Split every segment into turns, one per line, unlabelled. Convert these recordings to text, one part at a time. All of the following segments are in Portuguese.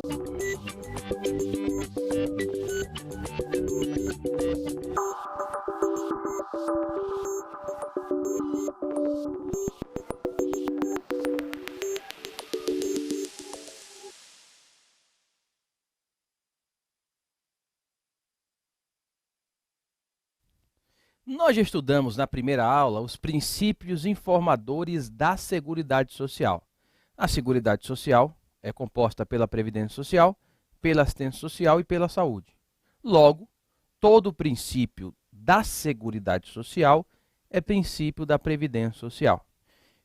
Nós já estudamos na primeira aula os princípios informadores da Seguridade Social. A Seguridade Social é composta pela Previdência Social, pela Assistência Social e pela Saúde. Logo, todo princípio da Seguridade Social é princípio da Previdência Social.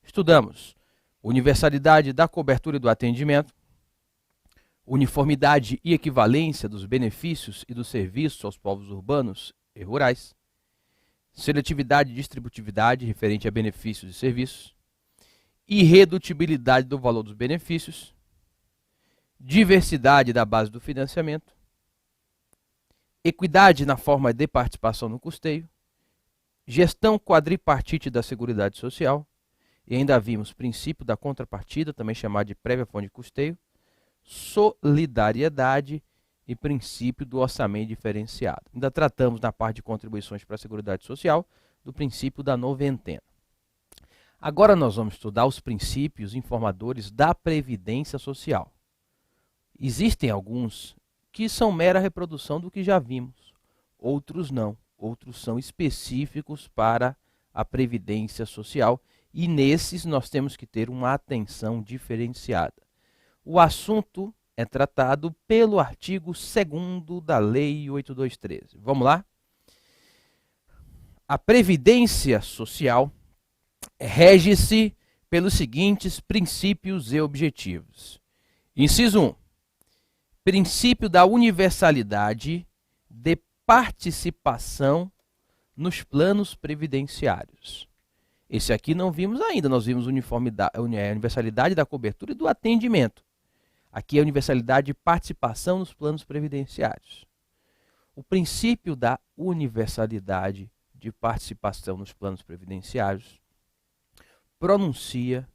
Estudamos universalidade da cobertura e do atendimento, uniformidade e equivalência dos benefícios e dos serviços aos povos urbanos e rurais, seletividade e distributividade referente a benefícios e serviços, irredutibilidade do valor dos benefícios, diversidade da base do financiamento, equidade na forma de participação no custeio, gestão quadripartite da Seguridade Social, e ainda vimos princípio da contrapartida, também chamado de prévia fonte de custeio, solidariedade e princípio do orçamento diferenciado. Ainda tratamos na parte de contribuições para a Seguridade Social do princípio da noventena. Agora nós vamos estudar os princípios informadores da Previdência Social. Existem alguns que são mera reprodução do que já vimos, outros não, outros são específicos para a Previdência Social e nesses nós temos que ter uma atenção diferenciada. O assunto é tratado pelo artigo 2º da Lei 8213. Vamos lá? A Previdência Social rege-se pelos seguintes princípios e objetivos. Inciso 1. Princípio da universalidade de participação nos planos previdenciários. Esse aqui não vimos ainda, nós vimos universalidade da cobertura e do atendimento. Aqui é a universalidade de participação nos planos previdenciários. O princípio da universalidade de participação nos planos previdenciários pronuncia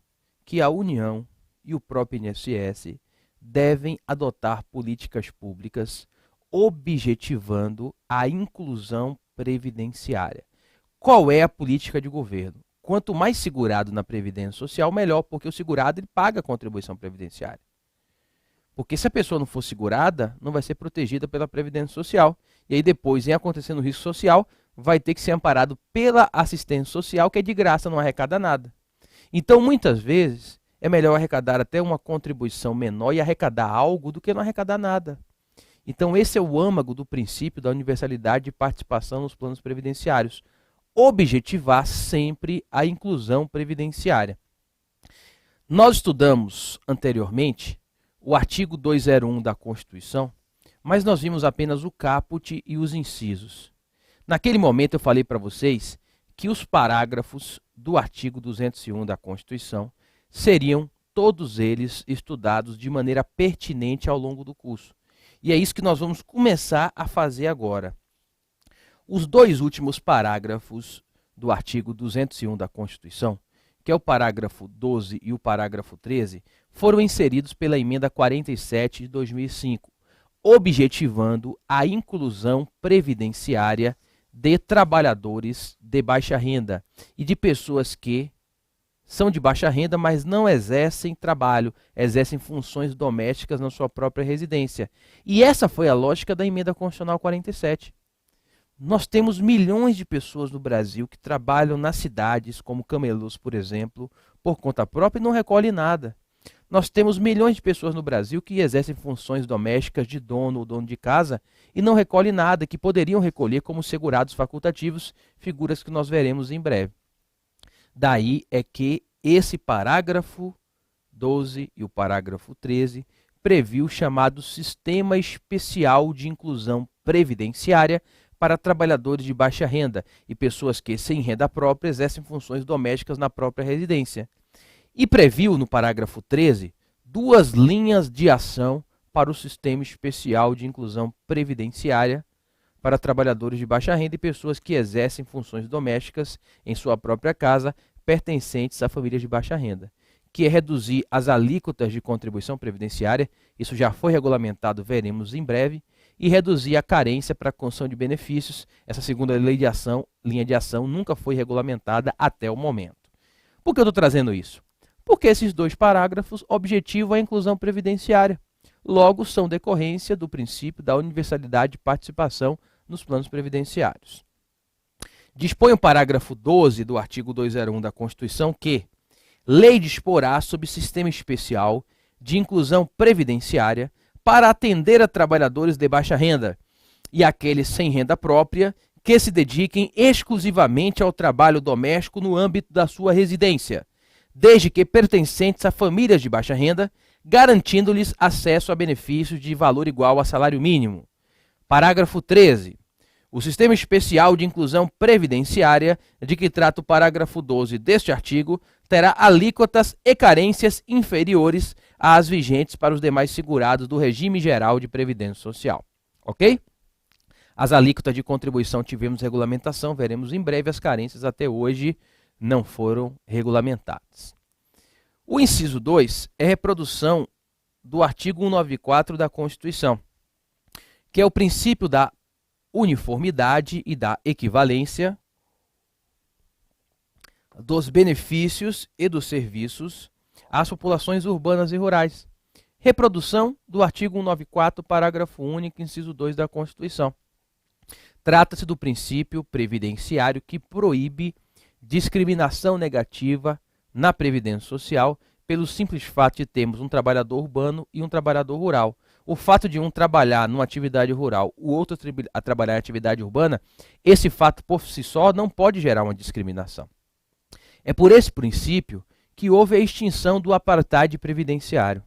que a União e o próprio INSS devem adotar políticas públicas objetivando a inclusão previdenciária. Qual é a política de governo? Quanto mais segurado na Previdência Social, melhor, porque o segurado ele paga a contribuição previdenciária. Porque se a pessoa não for segurada, não vai ser protegida pela Previdência Social. E aí depois, em acontecendo risco social, vai ter que ser amparado pela assistência social, que é de graça, não arrecada nada. Então, muitas vezes, é melhor arrecadar até uma contribuição menor e arrecadar algo do que não arrecadar nada. Então, esse é o âmago do princípio da universalidade de participação nos planos previdenciários. Objetivar sempre a inclusão previdenciária. Nós estudamos anteriormente o artigo 201 da Constituição, mas nós vimos apenas o caput e os incisos. Naquele momento eu falei para vocês que os parágrafos do artigo 201 da Constituição seriam todos eles estudados de maneira pertinente ao longo do curso. E é isso que nós vamos começar a fazer agora. Os dois últimos parágrafos do artigo 201 da Constituição, que é o parágrafo 12 e o parágrafo 13, foram inseridos pela emenda 47 de 2005, objetivando a inclusão previdenciária de trabalhadores de baixa renda e de pessoas que são de baixa renda, mas não exercem trabalho, exercem funções domésticas na sua própria residência. E essa foi a lógica da emenda constitucional 47. Nós temos milhões de pessoas no Brasil que trabalham nas cidades, como camelôs, por exemplo, por conta própria e não recolhem nada. Nós temos milhões de pessoas no Brasil que exercem funções domésticas de dono ou dono de casa e não recolhem nada, que poderiam recolher como segurados facultativos, figuras que nós veremos em breve. Daí é que esse parágrafo 12 e o parágrafo 13 previu o chamado Sistema Especial de Inclusão Previdenciária para trabalhadores de baixa renda e pessoas que, sem renda própria, exercem funções domésticas na própria residência. E previu, no parágrafo 13, duas linhas de ação para o Sistema Especial de Inclusão Previdenciária para trabalhadores de baixa renda e pessoas que exercem funções domésticas em sua própria casa, pertencentes a famílias de baixa renda, que é reduzir as alíquotas de contribuição previdenciária, isso já foi regulamentado, veremos em breve, e reduzir a carência para a concessão de benefícios. Essa segunda linha de ação nunca foi regulamentada até o momento. Por que eu estou trazendo isso? Porque esses dois parágrafos objetivam a inclusão previdenciária, logo são decorrência do princípio da universalidade de participação nos planos previdenciários. Dispõe o parágrafo 12 do artigo 201 da Constituição que lei disporá sobre sistema especial de inclusão previdenciária para atender a trabalhadores de baixa renda e aqueles sem renda própria que se dediquem exclusivamente ao trabalho doméstico no âmbito da sua residência, desde que pertencentes a famílias de baixa renda, garantindo-lhes acesso a benefícios de valor igual a salário mínimo. Parágrafo 13. O sistema especial de inclusão previdenciária, de que trata o parágrafo 12 deste artigo, terá alíquotas e carências inferiores às vigentes para os demais segurados do regime geral de previdência social. Ok? As alíquotas de contribuição tivemos regulamentação, veremos em breve, as carências até hoje não foram regulamentadas. O inciso 2 é reprodução do artigo 194 da Constituição, que é o princípio da uniformidade e da equivalência dos benefícios e dos serviços às populações urbanas e rurais. Reprodução do artigo 194, parágrafo único, inciso 2 da Constituição. Trata-se do princípio previdenciário que proíbe discriminação negativa na Previdência Social pelo simples fato de termos um trabalhador urbano e um trabalhador rural. O fato de um trabalhar numa atividade rural, o outro a trabalhar em atividade urbana, esse fato por si só não pode gerar uma discriminação. É por esse princípio que houve a extinção do apartheid previdenciário.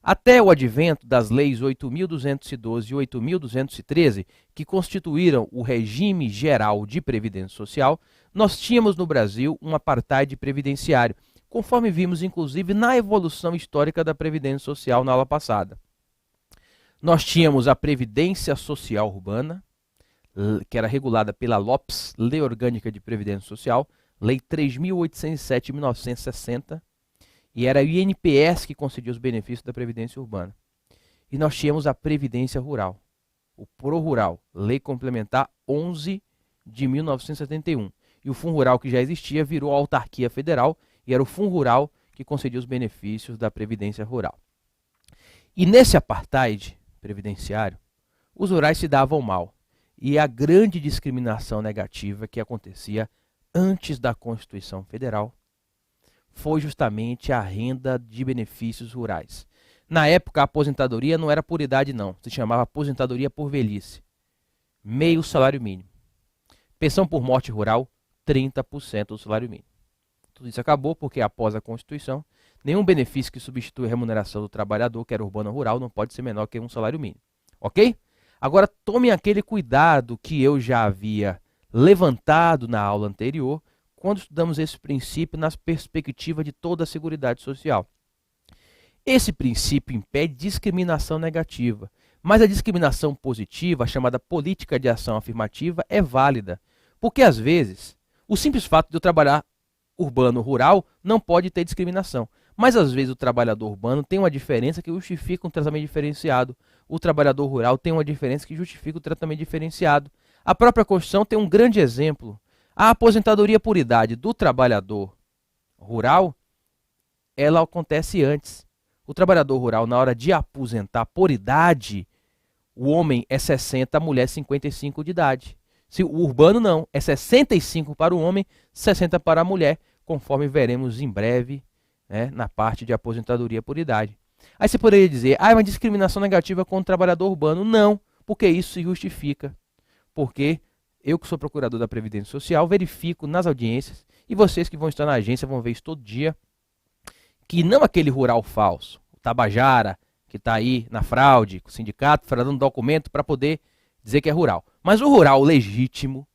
Até o advento das leis 8.212 e 8.213, que constituíram o regime geral de previdência social, nós tínhamos no Brasil um apartheid previdenciário, conforme vimos inclusive na evolução histórica da previdência social na aula passada. Nós tínhamos a Previdência Social Urbana, que era regulada pela LOPS, Lei Orgânica de Previdência Social, Lei 3.807 de 1960, e era o INPS que concedia os benefícios da Previdência Urbana. E nós tínhamos a Previdência Rural, o ProRural, Lei Complementar 11 de 1971. E o Fundo Rural, que já existia, virou a autarquia federal e era o Fundo Rural que concedia os benefícios da Previdência Rural. E nesse apartheid previdenciário, os rurais se davam mal. E a grande discriminação negativa que acontecia antes da Constituição Federal foi justamente a renda de benefícios rurais. Na época, a aposentadoria não era por idade, não. Se chamava aposentadoria por velhice. Meio salário mínimo. Pensão por morte rural, 30% do salário mínimo. Tudo isso acabou porque, após a Constituição, nenhum benefício que substitua a remuneração do trabalhador, quer urbano ou rural, não pode ser menor que um salário mínimo. Ok? Agora, tomem aquele cuidado que eu já havia levantado na aula anterior, quando estudamos esse princípio na perspectiva de toda a Seguridade Social. Esse princípio impede discriminação negativa, mas a discriminação positiva, a chamada política de ação afirmativa, é válida, porque às vezes o simples fato de eu trabalhar urbano ou rural não pode ter discriminação, mas às vezes o trabalhador urbano tem uma diferença que justifica um tratamento diferenciado, o trabalhador rural tem uma diferença que justifica o tratamento diferenciado. A própria Constituição tem um grande exemplo. A aposentadoria por idade do trabalhador rural, ela acontece antes. O trabalhador rural, na hora de aposentar por idade, o homem é 60, a mulher 55 de idade. Se o urbano não, é 65 para o homem, 60 para a mulher, conforme veremos em breve, né, na parte de aposentadoria por idade. Aí você poderia dizer, é uma discriminação negativa contra o trabalhador urbano. Não, porque isso se justifica. Porque eu, que sou procurador da Previdência Social, verifico nas audiências, e vocês que vão estar na agência vão ver isso todo dia, que não aquele rural falso, o Tabajara, que está aí na fraude, com o sindicato, fraudando documento para poder dizer que é rural. Mas o rural legítimo,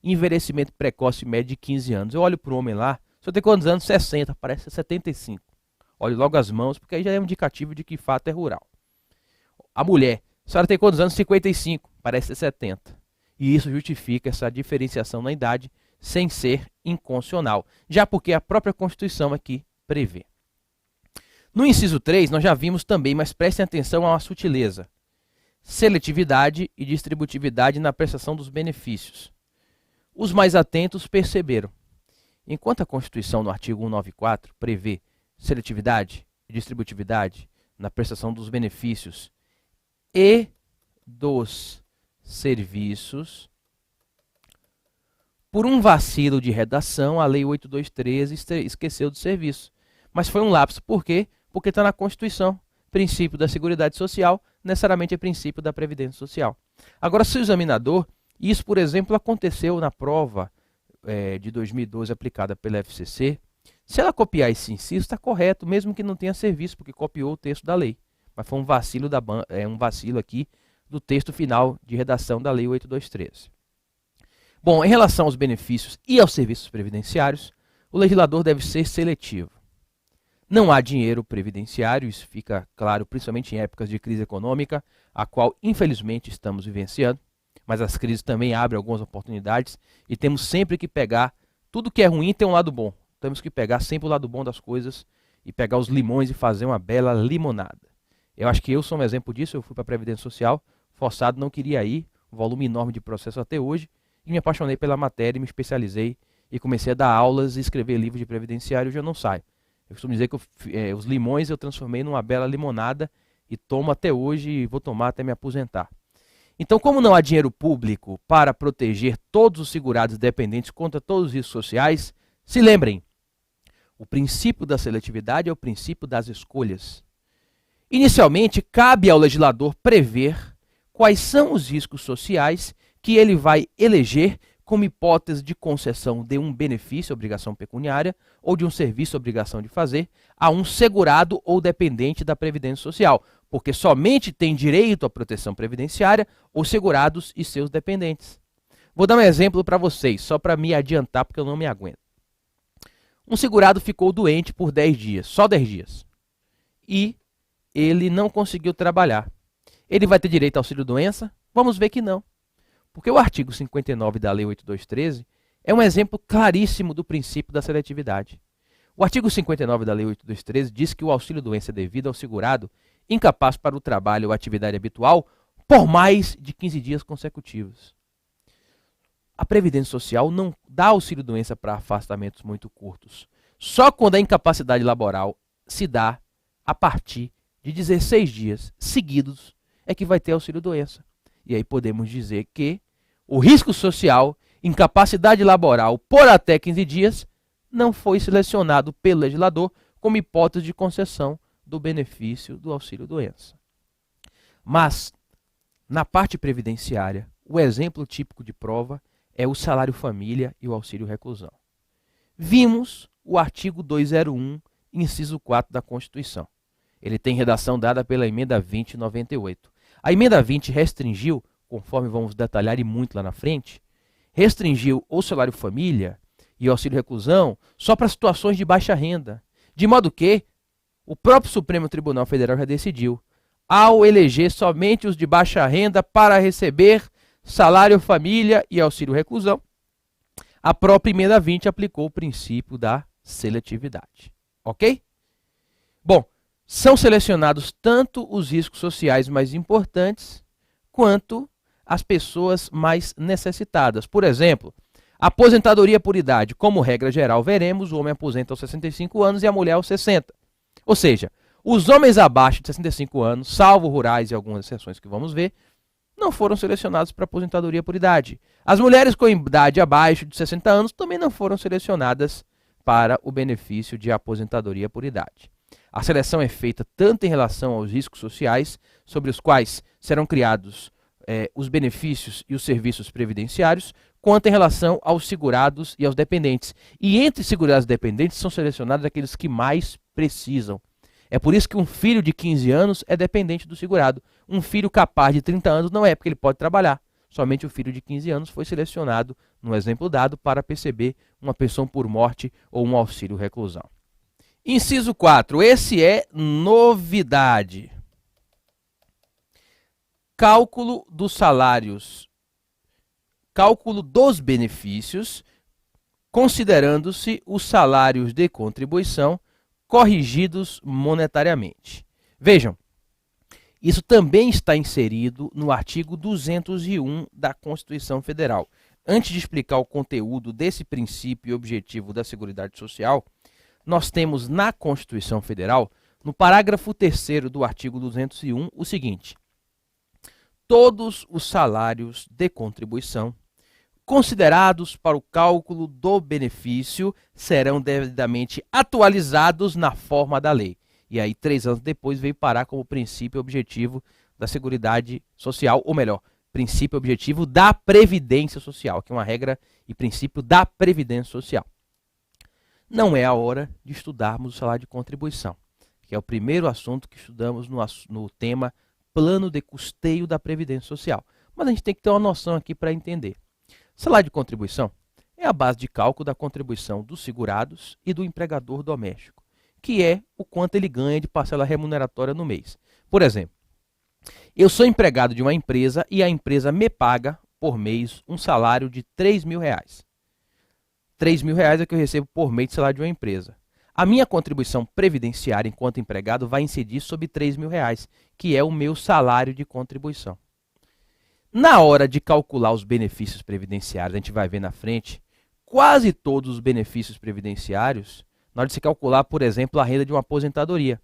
envelhecimento precoce médio de 15 anos. Eu olho para o homem lá, se eu tenho quantos anos? 60, parece 75. Olho logo as mãos, porque aí já é um indicativo de que fato é rural. A mulher, a senhora tem quantos anos? 55, parece 70. E isso justifica essa diferenciação na idade sem ser inconstitucional, já porque a própria Constituição aqui prevê. No inciso 3, nós já vimos também, mas prestem atenção a uma sutileza: seletividade e distributividade na prestação dos benefícios. Os mais atentos perceberam. Enquanto a Constituição, no artigo 194, prevê seletividade e distributividade na prestação dos benefícios e dos serviços, por um vacilo de redação, a Lei 8.2.13 esqueceu do serviço. Mas foi um lapso. Por quê? Porque está na Constituição. Princípio da Seguridade Social necessariamente é princípio da Previdência Social. Agora, se o examinador, isso, por exemplo, aconteceu na prova de 2012 aplicada pela FCC, se ela copiar esse inciso, está correto, mesmo que não tenha serviço, porque copiou o texto da lei. Mas foi um vacilo aqui do texto final de redação da Lei 8.2.13. Bom, em relação aos benefícios e aos serviços previdenciários, o legislador deve ser seletivo. Não há dinheiro previdenciário, isso fica claro principalmente em épocas de crise econômica, a qual infelizmente estamos vivenciando, mas as crises também abrem algumas oportunidades e temos sempre que pegar, tudo que é ruim tem um lado bom, temos que pegar sempre o lado bom das coisas e pegar os limões e fazer uma bela limonada. Eu acho que eu sou um exemplo disso, eu fui para a Previdência Social, forçado, não queria ir, um volume enorme de processo até hoje, e me apaixonei pela matéria, me especializei e comecei a dar aulas e escrever livros de previdenciário e hoje eu não saio. Eu costumo dizer que os limões eu transformei numa bela limonada e tomo até hoje e vou tomar até me aposentar. Então, como não há dinheiro público para proteger todos os segurados dependentes contra todos os riscos sociais, se lembrem, o princípio da seletividade é o princípio das escolhas. Inicialmente, cabe ao legislador prever quais são os riscos sociais que ele vai eleger como hipótese de concessão de um benefício, obrigação pecuniária, ou de um serviço, obrigação de fazer, a um segurado ou dependente da Previdência Social, porque somente tem direito à proteção previdenciária os segurados e seus dependentes. Vou dar um exemplo para vocês, só para me adiantar, porque eu não me aguento. Um segurado ficou doente por 10 dias, só 10 dias, e ele não conseguiu trabalhar. Ele vai ter direito ao auxílio-doença? Vamos ver que não. Porque o artigo 59 da Lei 8.2.13 é um exemplo claríssimo do princípio da seletividade. O artigo 59 da Lei 8.2.13 diz que o auxílio-doença é devido ao segurado incapaz para o trabalho ou atividade habitual por mais de 15 dias consecutivos. A Previdência Social não dá auxílio-doença para afastamentos muito curtos. Só quando a incapacidade laboral se dá a partir de 16 dias seguidos é que vai ter auxílio-doença. E aí podemos dizer que o risco social, incapacidade laboral por até 15 dias, não foi selecionado pelo legislador como hipótese de concessão do benefício do auxílio-doença. Mas, na parte previdenciária, o exemplo típico de prova é o salário-família e o auxílio-reclusão. Vimos o artigo 201, inciso 4 da Constituição. Ele tem redação dada pela emenda 2098. A emenda 20 restringiu, conforme vamos detalhar e muito lá na frente, restringiu o salário-família e o auxílio-reclusão só para situações de baixa renda, de modo que o próprio Supremo Tribunal Federal já decidiu, ao eleger somente os de baixa renda para receber salário-família e auxílio-reclusão, a própria emenda 20 aplicou o princípio da seletividade. Ok? Bom, são selecionados tanto os riscos sociais mais importantes quanto as pessoas mais necessitadas. Por exemplo, aposentadoria por idade. Como regra geral, veremos, o homem aposenta aos 65 anos e a mulher aos 60. Ou seja, os homens abaixo de 65 anos, salvo rurais e algumas exceções que vamos ver, não foram selecionados para aposentadoria por idade. As mulheres com idade abaixo de 60 anos também não foram selecionadas para o benefício de aposentadoria por idade. A seleção é feita tanto em relação aos riscos sociais, sobre os quais serão criados os benefícios e os serviços previdenciários, quanto em relação aos segurados e aos dependentes. E entre segurados e dependentes são selecionados aqueles que mais precisam. É por isso que um filho de 15 anos é dependente do segurado. Um filho capaz de 30 anos não é, porque ele pode trabalhar. Somente o filho de 15 anos foi selecionado, no exemplo dado, para perceber uma pensão por morte ou um auxílio-reclusão. Inciso 4. Esse é novidade. Cálculo dos salários. Cálculo dos benefícios, considerando-se os salários de contribuição corrigidos monetariamente. Vejam, isso também está inserido no artigo 201 da Constituição Federal. Antes de explicar o conteúdo desse princípio e objetivo da Seguridade Social, nós temos na Constituição Federal, no parágrafo 3º do artigo 201, o seguinte: todos os salários de contribuição considerados para o cálculo do benefício serão devidamente atualizados na forma da lei. E aí, 3 anos depois, veio parar como princípio objetivo da Seguridade Social, ou melhor, princípio objetivo da Previdência Social, que é uma regra e princípio da Previdência Social. Não é a hora de estudarmos o salário de contribuição, que é o primeiro assunto que estudamos no tema plano de custeio da Previdência Social. Mas a gente tem que ter uma noção aqui para entender. Salário de contribuição é a base de cálculo da contribuição dos segurados e do empregador doméstico, que é o quanto ele ganha de parcela remuneratória no mês. Por exemplo, eu sou empregado de uma empresa e a empresa me paga por mês um salário de R$3.000. R$3.000 é o que eu recebo por mês de salário de uma empresa. A minha contribuição previdenciária enquanto empregado vai incidir sobre R$3.000, que é o meu salário de contribuição. Na hora de calcular os benefícios previdenciários, a gente vai ver na frente, quase todos os benefícios previdenciários, na hora de se calcular, por exemplo, a renda de uma aposentadoria,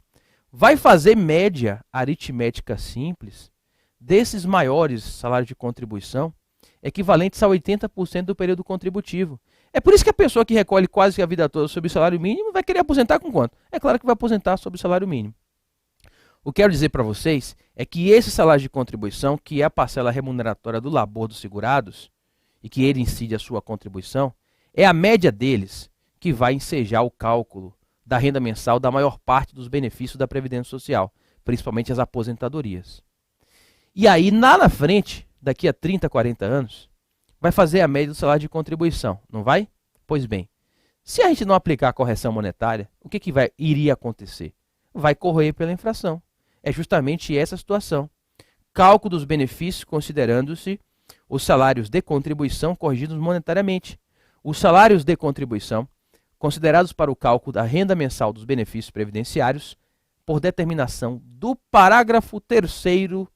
vai fazer média aritmética simples desses maiores salários de contribuição, equivalentes a 80% do período contributivo. É por isso que a pessoa que recolhe quase a vida toda sobre o salário mínimo vai querer aposentar com quanto? É claro que vai aposentar sobre o salário mínimo. O que eu quero dizer para vocês é que esse salário de contribuição, que é a parcela remuneratória do labor dos segurados, e que ele incide a sua contribuição, é a média deles que vai ensejar o cálculo da renda mensal da maior parte dos benefícios da Previdência Social, principalmente as aposentadorias. E aí, lá na frente, daqui a 30, 40 anos, vai fazer a média do salário de contribuição, não vai? Pois bem, se a gente não aplicar a correção monetária, o que iria acontecer? Vai correr pela inflação. É justamente essa a situação. Cálculo dos benefícios considerando-se os salários de contribuição corrigidos monetariamente. Os salários de contribuição considerados para o cálculo da renda mensal dos benefícios previdenciários por determinação do parágrafo 3º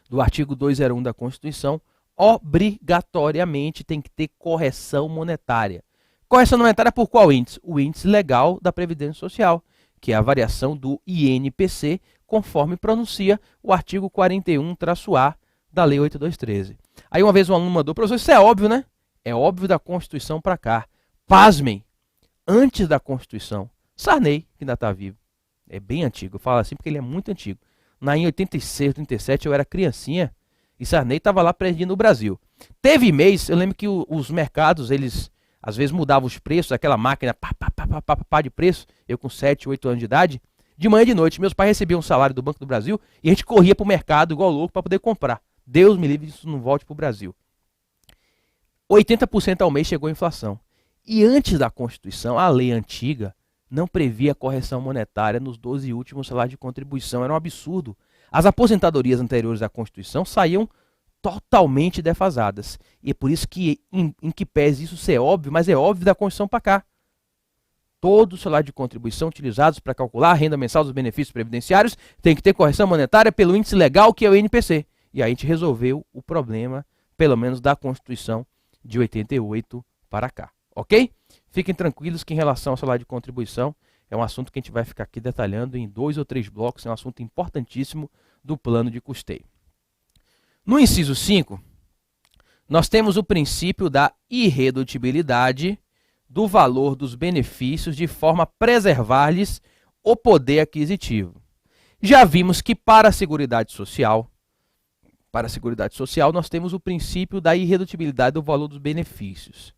do artigo 201 da Constituição, obrigatoriamente tem que ter correção monetária. Correção monetária por qual índice? O índice legal da Previdência Social, que é a variação do INPC, conforme pronuncia o artigo 41-A da Lei 8213. Aí uma vez um aluno mandou: professor, isso é óbvio, né? É óbvio da Constituição para cá. Pasmem, antes da Constituição, Sarney, que ainda está vivo, é bem antigo, eu falo assim porque ele é muito antigo. Em 86, 87, eu era criancinha e Sarney estava lá presidindo o Brasil. Teve mês, eu lembro que os mercados, eles às vezes mudavam os preços, aquela máquina pá de preço, eu com 7, 8 anos de idade, de manhã e de noite, meus pais recebiam um salário do Banco do Brasil e a gente corria para o mercado igual louco para poder comprar. Deus me livre, isso não volte para o Brasil. 80% ao mês chegou a inflação. E antes da Constituição, a lei antiga não previa correção monetária nos 12 últimos salários de contribuição. Era um absurdo. As aposentadorias anteriores à Constituição saíam totalmente defasadas. E é por isso que, em que pese isso ser óbvio, mas é óbvio da Constituição para cá. Todos os salários de contribuição utilizados para calcular a renda mensal dos benefícios previdenciários tem que ter correção monetária pelo índice legal, que é o INPC. E aí a gente resolveu o problema, pelo menos da Constituição de 88 para cá. Ok? Fiquem tranquilos que em relação ao salário de contribuição, é um assunto que a gente vai ficar aqui detalhando em 2 ou 3 blocos, é um assunto importantíssimo do plano de custeio. No inciso 5, nós temos o princípio da irredutibilidade do valor dos benefícios de forma a preservar-lhes o poder aquisitivo. Já vimos que para a Seguridade Social, nós temos o princípio da irredutibilidade do valor dos benefícios.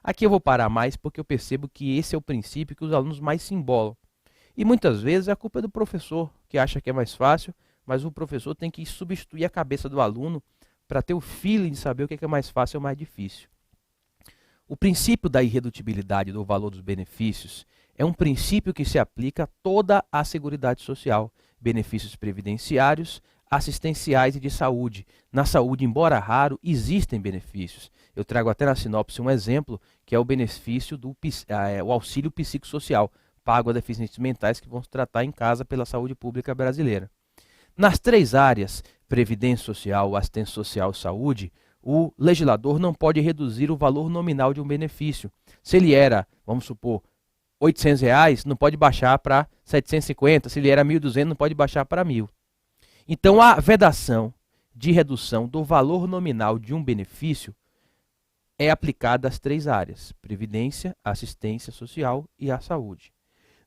Aqui eu vou parar mais porque eu percebo que esse é o princípio que os alunos mais se embolam. E muitas vezes a culpa é do professor, que acha que é mais fácil, mas o professor tem que substituir a cabeça do aluno para ter o feeling de saber o que é mais fácil ou mais difícil. O princípio da irredutibilidade do valor dos benefícios é um princípio que se aplica a toda a Seguridade Social, benefícios previdenciários, assistenciais e de saúde. Na saúde, embora raro, existem benefícios. Eu trago até na sinopse um exemplo, que é o benefício do o auxílio psicossocial pago a deficientes mentais que vão se tratar em casa pela saúde pública brasileira. Nas três áreas, previdência social, assistência social e saúde, o legislador não pode reduzir o valor nominal de um benefício. Se ele era, vamos supor, R$ 800, não pode baixar para 750. Se ele era 1.200, não pode baixar para 1.000. Então, a vedação de redução do valor nominal de um benefício é aplicada às três áreas: previdência, assistência social e a saúde.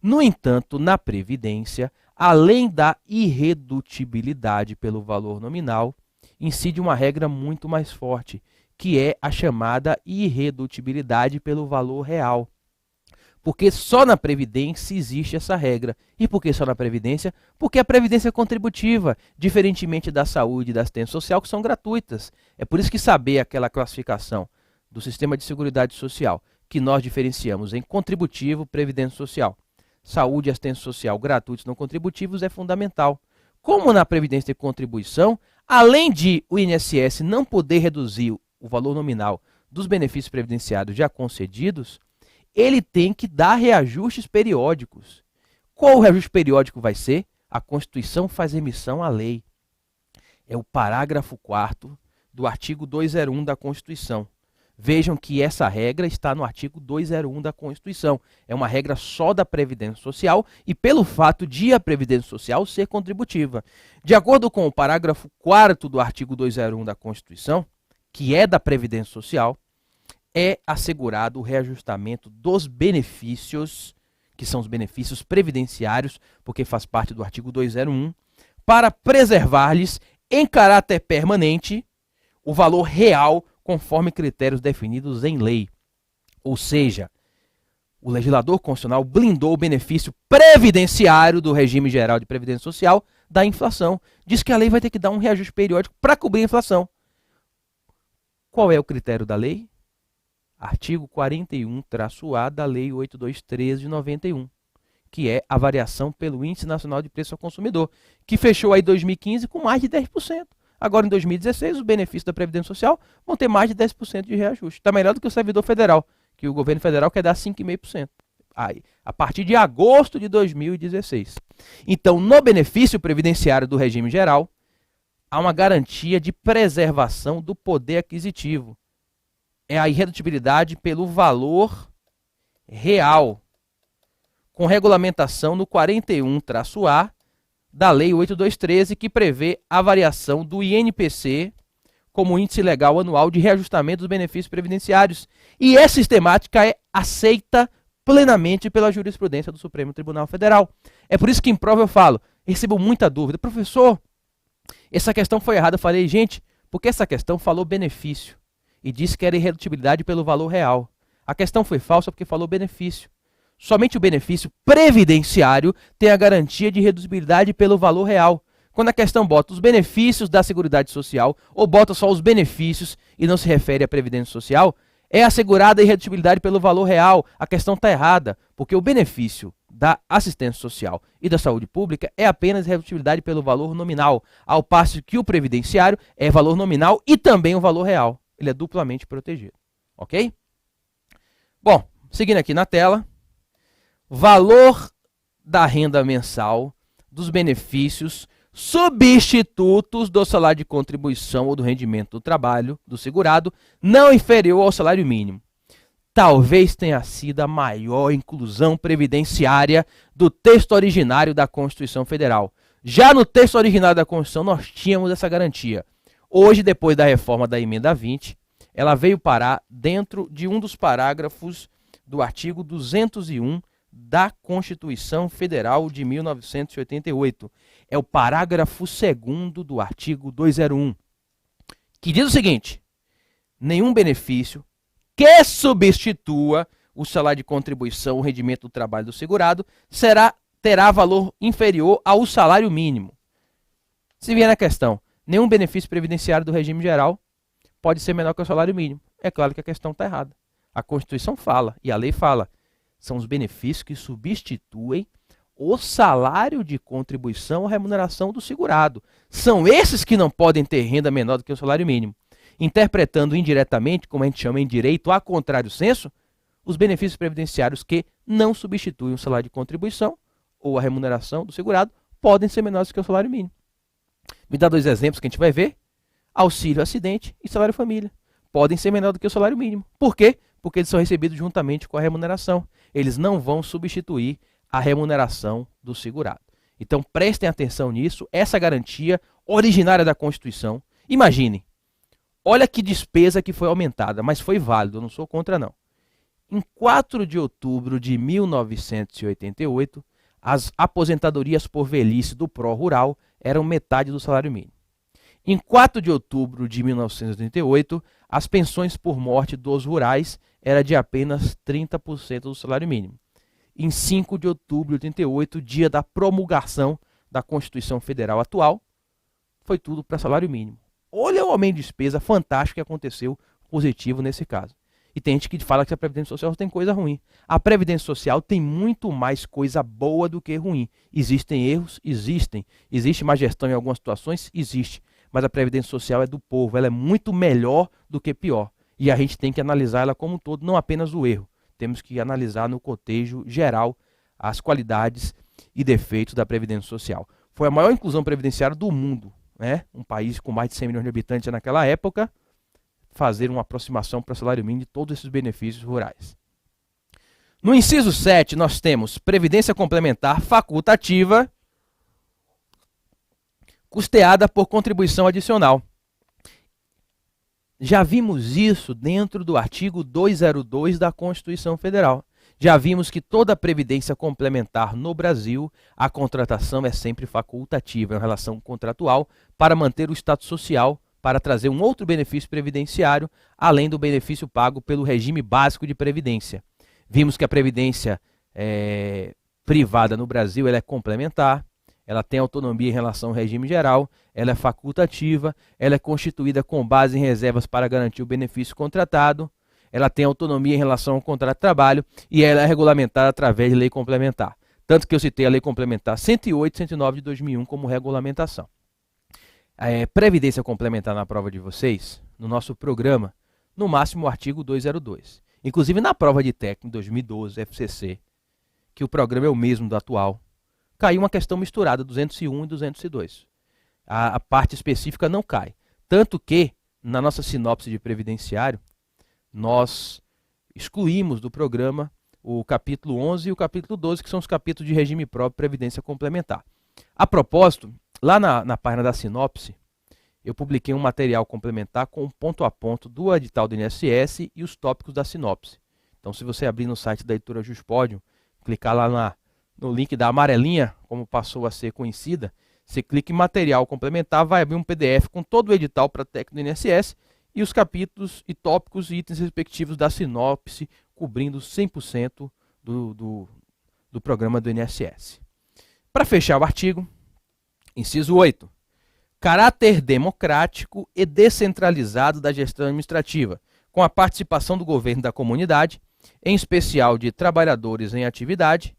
No entanto, na previdência, além da irredutibilidade pelo valor nominal, incide uma regra muito mais forte, que é a chamada irredutibilidade pelo valor real. Porque só na Previdência existe essa regra. E por que só na Previdência? Porque a Previdência é contributiva, diferentemente da saúde e da assistência social, que são gratuitas. É por isso que saber aquela classificação do sistema de seguridade social, que nós diferenciamos em contributivo, previdência social, saúde e assistência social gratuitos não contributivos, é fundamental. Como na Previdência tem contribuição, além de o INSS não poder reduzir o valor nominal dos benefícios previdenciários já concedidos, ele tem que dar reajustes periódicos. Qual o reajuste periódico vai ser? A Constituição faz emissão à lei. É o parágrafo 4º do artigo 201 da Constituição. Vejam que essa regra está no artigo 201 da Constituição. É uma regra só da Previdência Social e pelo fato de a Previdência Social ser contributiva. De acordo com o parágrafo 4º do artigo 201 da Constituição, que é da Previdência Social, é assegurado o reajustamento dos benefícios, que são os benefícios previdenciários, porque faz parte do artigo 201, para preservar-lhes, em caráter permanente, o valor real conforme critérios definidos em lei. Ou seja, o legislador constitucional blindou o benefício previdenciário do regime geral de previdência social da inflação. Diz que a lei vai ter que dar um reajuste periódico para cobrir a inflação. Qual é o critério da lei? Artigo 41-A da Lei 8213 de 91, que é a variação pelo Índice Nacional de Preço ao Consumidor, que fechou aí 2015 com mais de 10%. Agora, em 2016, os benefícios da Previdência Social vão ter mais de 10% de reajuste. Está melhor do que o servidor federal, que o governo federal quer dar 5,5%. Aí, a partir de agosto de 2016. Então, no benefício previdenciário do regime geral, há uma garantia de preservação do poder aquisitivo. É a irredutibilidade pelo valor real, com regulamentação no 41-A da Lei 8213, que prevê a variação do INPC como índice legal anual de reajustamento dos benefícios previdenciários. E essa sistemática é aceita plenamente pela jurisprudência do Supremo Tribunal Federal. É por isso que em prova eu falo, recebo muita dúvida: professor, essa questão foi errada. Eu falei, gente, porque essa questão falou benefício e disse que era irredutibilidade pelo valor real. A questão foi falsa porque falou benefício. Somente o benefício previdenciário tem a garantia de redutibilidade pelo valor real. Quando a questão bota os benefícios da Seguridade Social ou bota só os benefícios e não se refere à Previdência Social, é assegurada a irredutibilidade pelo valor real. A questão está errada, porque o benefício da assistência social e da saúde pública é apenas redutibilidade pelo valor nominal, ao passo que o previdenciário é valor nominal e também o valor real. Ele é duplamente protegido, ok? Bom, seguindo aqui na tela, valor da renda mensal dos benefícios substitutos do salário de contribuição ou do rendimento do trabalho do segurado não inferior ao salário mínimo. Talvez tenha sido a maior inclusão previdenciária do texto originário da Constituição Federal. Já no texto originário da Constituição nós tínhamos essa garantia. Hoje, depois da reforma da emenda 20, ela veio parar dentro de um dos parágrafos do artigo 201 da Constituição Federal de 1988. É o parágrafo 2º do artigo 201, que diz o seguinte: nenhum benefício que substitua o salário de contribuição ou rendimento do trabalho do segurado terá valor inferior ao salário mínimo. Se vier na questão, nenhum benefício previdenciário do regime geral pode ser menor que o salário mínimo. É claro que a questão está errada. A Constituição fala e a lei fala. São os benefícios que substituem o salário de contribuição ou remuneração do segurado. São esses que não podem ter renda menor do que o salário mínimo. Interpretando indiretamente, como a gente chama em direito a contrário senso, os benefícios previdenciários que não substituem o salário de contribuição ou a remuneração do segurado podem ser menores que o salário mínimo. Me dá 2 exemplos que a gente vai ver. Auxílio acidente e salário família. Podem ser menores do que o salário mínimo. Por quê? Porque eles são recebidos juntamente com a remuneração. Eles não vão substituir a remuneração do segurado. Então prestem atenção nisso, essa garantia originária da Constituição. Imagine, olha que despesa que foi aumentada, mas foi válido, eu não sou contra não. Em 4 de outubro de 1988, as aposentadorias por velhice do pró-rural eram metade do salário mínimo. Em 4 de outubro de 1988, as pensões por morte dos rurais eram de apenas 30% do salário mínimo. Em 5 de outubro de 88, dia da promulgação da Constituição Federal atual, foi tudo para salário mínimo. Olha o aumento de despesa fantástico que aconteceu positivo nesse caso. E tem gente que fala que a Previdência Social tem coisa ruim. A Previdência Social tem muito mais coisa boa do que ruim. Existem erros? Existem. Existe má gestão em algumas situações? Existe. Mas a Previdência Social é do povo. Ela é muito melhor do que pior. E a gente tem que analisar ela como um todo, não apenas o erro. Temos que analisar no contexto geral as qualidades e defeitos da Previdência Social. Foi a maior inclusão previdenciária do mundo, né? Um país com mais de 100 milhões de habitantes naquela época, fazer uma aproximação para o salário mínimo de todos esses benefícios rurais. No inciso 7, nós temos previdência complementar facultativa custeada por contribuição adicional. Já vimos isso dentro do artigo 202 da Constituição Federal. Já vimos que toda previdência complementar no Brasil, a contratação é sempre facultativa, é uma relação contratual para manter o status social, para trazer um outro benefício previdenciário, além do benefício pago pelo regime básico de previdência. Vimos que a previdência privada no Brasil ela é complementar, ela tem autonomia em relação ao regime geral, ela é facultativa, ela é constituída com base em reservas para garantir o benefício contratado, ela tem autonomia em relação ao contrato de trabalho e ela é regulamentada através de lei complementar. Tanto que eu citei a lei complementar 108 e 109 de 2001 como regulamentação. Previdência complementar na prova de vocês, no nosso programa, no máximo o artigo 202. Inclusive na prova de técnico 2012, FCC, que o programa é o mesmo do atual, caiu uma questão misturada, 201 e 202. A parte específica não cai. Tanto que, na nossa sinopse de previdenciário, nós excluímos do programa o capítulo 11 e o capítulo 12, que são os capítulos de regime próprio e previdência complementar. A propósito, lá na página da sinopse, eu publiquei um material complementar com ponto a ponto do edital do INSS e os tópicos da sinopse. Então, se você abrir no site da editora Juspódio, clicar lá no link da amarelinha, como passou a ser conhecida, você clica em material complementar, vai abrir um PDF com todo o edital para técnico do INSS e os capítulos e tópicos e itens respectivos da sinopse, cobrindo 100% do programa do INSS. Para fechar o artigo, inciso 8. Caráter democrático e descentralizado da gestão administrativa, com a participação do governo da comunidade, em especial de trabalhadores em atividade,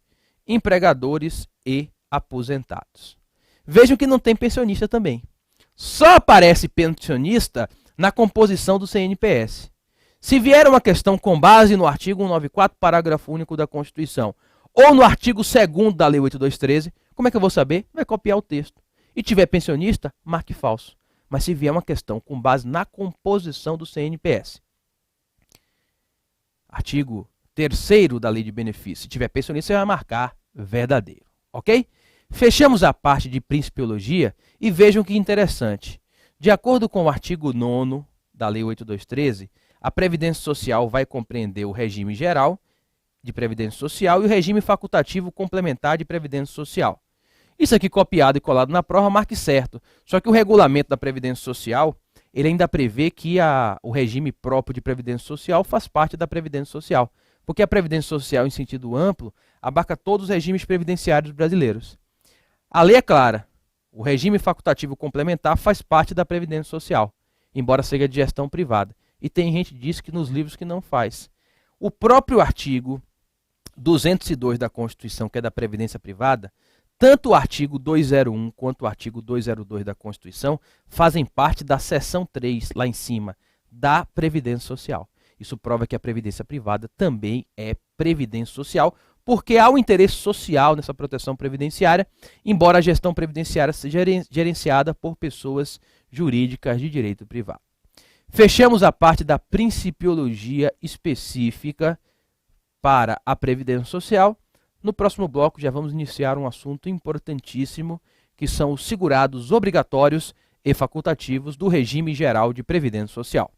empregadores e aposentados. Vejam que não tem pensionista também. Só aparece pensionista na composição do CNPS. Se vier uma questão com base no artigo 194, parágrafo único da Constituição, ou no artigo 2º da Lei 8213, como é que eu vou saber? Vai copiar o texto. E tiver pensionista, marque falso. Mas se vier uma questão com base na composição do CNPS, artigo 3º da Lei de Benefícios, se tiver pensionista, você vai marcar verdadeiro, ok? Fechamos a parte de principiologia e vejam que interessante. De acordo com o artigo 9º da Lei 8213, a Previdência Social vai compreender o regime geral de Previdência Social e o regime facultativo complementar de Previdência Social. Isso aqui copiado e colado na prova, marque certo. Só que o regulamento da Previdência Social, ele ainda prevê que o regime próprio de Previdência Social faz parte da Previdência Social. Porque a Previdência Social, em sentido amplo, abarca todos os regimes previdenciários brasileiros. A lei é clara. O regime facultativo complementar faz parte da Previdência Social, embora seja de gestão privada. E tem gente que diz que nos livros que não faz. O próprio artigo 202 da Constituição, que é da Previdência Privada, tanto o artigo 201 quanto o artigo 202 da Constituição fazem parte da seção 3, lá em cima, da Previdência Social. Isso prova que a previdência privada também é previdência social, porque há um interesse social nessa proteção previdenciária, embora a gestão previdenciária seja gerenciada por pessoas jurídicas de direito privado. Fechamos a parte da principiologia específica para a previdência social. No próximo bloco já vamos iniciar um assunto importantíssimo, que são os segurados obrigatórios e facultativos do regime geral de previdência social.